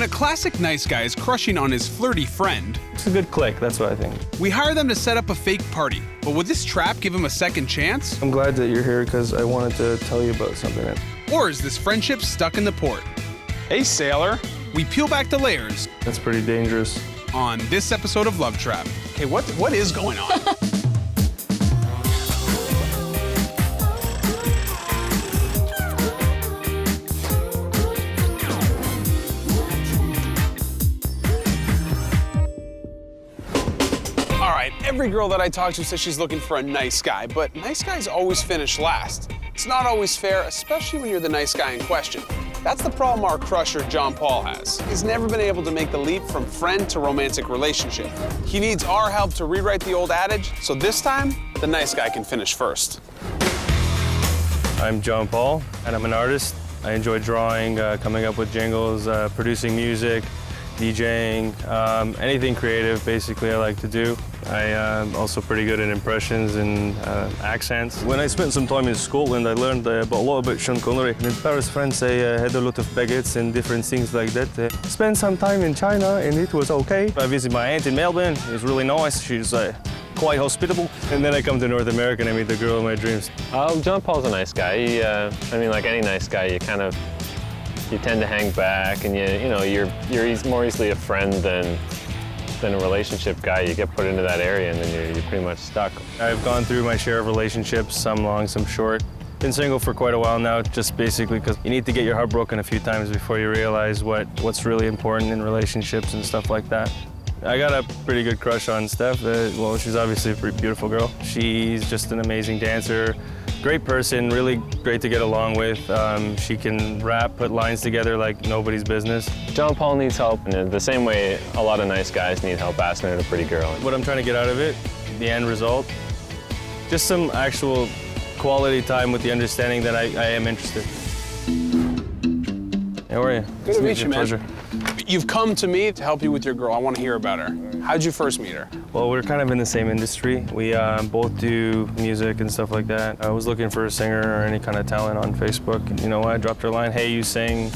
When a classic nice guy is crushing on his flirty friend, It's a good click, that's what I think. we hire them to set up a fake party. But would this trap give him a second chance? I'm glad that you're here because I wanted to tell you about something. Or is this friendship stuck in the port? Hey, sailor. We peel back the layers That's pretty dangerous. on this episode of Love Trap. Okay, what is going on? All right, every girl that I talk to says she's looking for a nice guy, but nice guys always finish last. It's not always fair, especially when you're the nice guy in question. That's the problem our crusher, John Paul, has. He's never been able to make the leap from friend to romantic relationship. He needs our help to rewrite the old adage, so this time, the nice guy can finish first. I'm John Paul, and I'm an artist. I enjoy drawing, coming up with jingles, producing music, DJing, anything creative, basically, I like to do. I am also pretty good at impressions and accents. When I spent some time in Scotland, I learned a lot about Sean Connery. In Paris, France, I had a lot of baguettes and different things like that. Spent some time in China, and it was okay. I visited my aunt in Melbourne. It was really nice. She's quite hospitable. And then I come to North America and I meet the girl of my dreams. John Paul's a nice guy. I mean, like any nice guy, you tend to hang back, and you're more easily a friend than a relationship guy. You get put into that area, and then you're pretty much stuck. I've gone through my share of relationships, some long, some short. Been single for quite a while now, just basically because you need to get your heart broken a few times before you realize what's really important in relationships and stuff like that. I got a pretty good crush on Steph. Well, she's obviously a pretty beautiful girl. She's just an amazing dancer, great person, really great to get along with. She can rap, put lines together like nobody's business. John Paul needs help in the same way a lot of nice guys need help asking out a pretty girl. What I'm trying to get out of it, the end result, just some actual quality time with the understanding that I am interested. How are you? Good to meet you, man. Pleasure. You've come to me to help you with your girl. I want to hear about her. How'd you first meet her? Well, we're kind of in the same industry. We both do music and stuff like that. I was looking for a singer or any kind of talent on Facebook. And you know what? I dropped her a line, hey, you sing,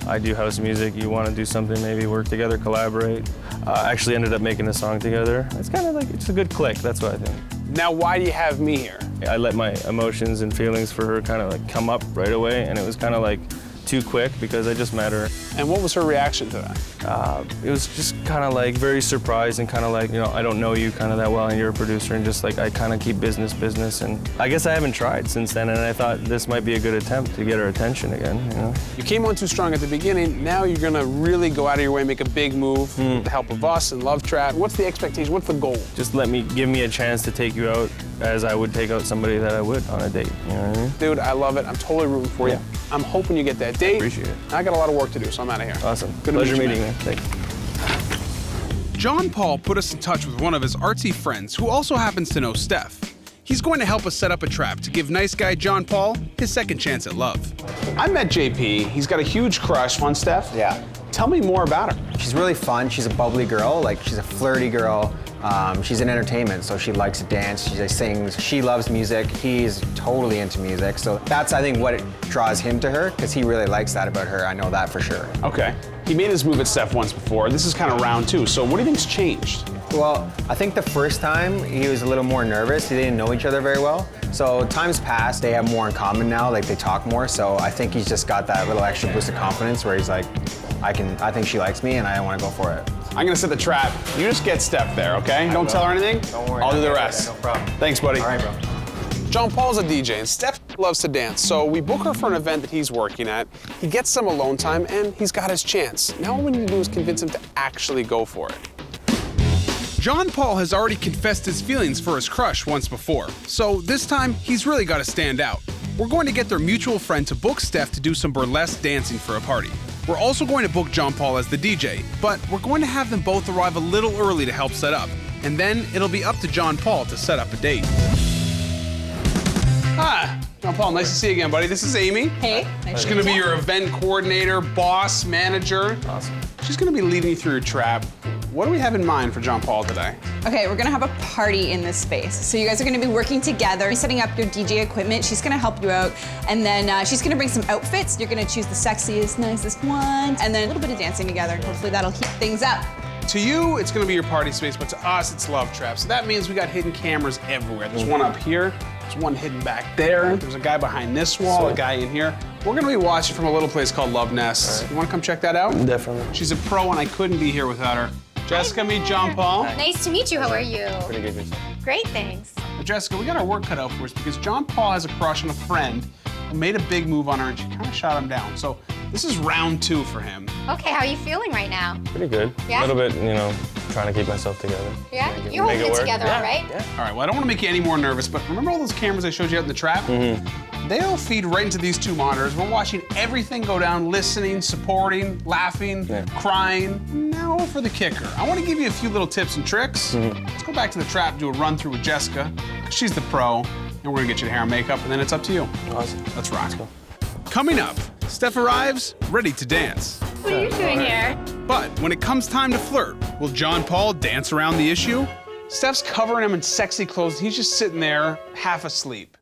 I do house music, you want to do something, maybe work together, collaborate. Actually ended up making a song together. It's kind of like, it's a good click, that's what I think. Now, why do you have me here? I let my emotions and feelings for her kind of like come up right away, and it was kind of like too quick because I just met her. And what was her reaction to that? It was just kind of like very surprised and kind of like, I don't know you kind of that well and you're a producer, and just like I kind of keep business, and I guess I haven't tried since then, and I thought this might be a good attempt to get her attention again, You came on too strong at the beginning. Now you're gonna really go out of your way and make a big move with the help of us and Love Trap. What's the expectation? What's the goal? Just give me a chance to take you out as I would take out somebody that I would on a date, you know what I mean? Dude, I love it. I'm totally rooting for you. I'm hoping you get that date. Appreciate it. I got a lot of work to do, so I'm out of here. Awesome. Good to Pleasure meet you, meeting man. you. Thanks. John Paul put us in touch with one of his artsy friends who also happens to know Steph. He's going to help us set up a trap to give nice guy John Paul his second chance at love. I met JP. He's got a huge crush on Steph. Yeah. Tell me more about her. She's really fun. She's a bubbly girl. Like, she's a flirty girl. She's in entertainment, so she likes to dance. She sings. She loves music. He's totally into music. So that's, I think, what draws him to her, because he really likes that about her. I know that for sure. Okay. He made his move at Steph once before. This is kind of round two. So what do you think's changed? Well, I think the first time he was a little more nervous. He didn't know each other very well. So times past, they have more in common now. Like, they talk more. So I think he's just got that little extra boost of confidence where he's like, I think she likes me and I want to go for it. I'm gonna set the trap. You just get Steph there, okay? Don't tell her anything. Don't worry. I'll do the rest. No problem. Thanks, buddy. All right, bro. John Paul's a DJ and Steph loves to dance, so we book her for an event that he's working at. He gets some alone time and he's got his chance. Now all we need to do is convince him to actually go for it. John Paul has already confessed his feelings for his crush once before, so this time he's really got to stand out. We're going to get their mutual friend to book Steph to do some burlesque dancing for a party. We're also going to book John Paul as the DJ, but we're going to have them both arrive a little early to help set up, and then it'll be up to John Paul to set up a date. Hi, John Paul, nice to see you again, buddy. This is Amy. Hey. She's gonna be your event coordinator, boss, manager. Awesome. She's gonna be leading you through your trap. what do we have in mind for John Paul today? Okay, we're gonna have a party in this space. So you guys are gonna be working together, setting up your DJ equipment. She's gonna help you out. And then she's gonna bring some outfits. You're gonna choose the sexiest, nicest one. And then a little bit of dancing together. Hopefully that'll heat things up. To you, it's gonna be your party space, but to us, it's Love Trap. So that means we got hidden cameras everywhere. There's one up here, there's one hidden back there, there's a guy behind this wall, a guy in here. We're gonna be watching from a little place called Love Nest. You wanna come check that out? Definitely. She's a pro and I couldn't be here without her. Jessica, meet John Paul. Nice to meet you. How are you? Pretty good yourself. Great, thanks. Well, Jessica, we got our work cut out for us because John Paul has a crush on a friend who made a big move on her and she kind of shot him down. So this is round 2 for him. Okay, how are you feeling right now? Pretty good. Yeah? A little bit, you know, trying to keep myself together. Yeah? Make You're holding it work. together, Yeah, all right? Yeah. All right, well, I don't want to make you any more nervous, but remember all those cameras I showed you out in the trap? They all feed right into these 2 monitors. We're watching everything go down, listening, supporting, laughing, crying. Now for the kicker. I want to give you a few little tips and tricks. Let's go back to the trap, do a run through with Jessica, 'cause she's the pro, and we're gonna get you the hair and makeup, and then it's up to you. Awesome. Let's rock. Coming up, Steph arrives, ready to dance. What are you doing here? But when it comes time to flirt, will John Paul dance around the issue? Steph's covering him in sexy clothes. He's just sitting there, half asleep.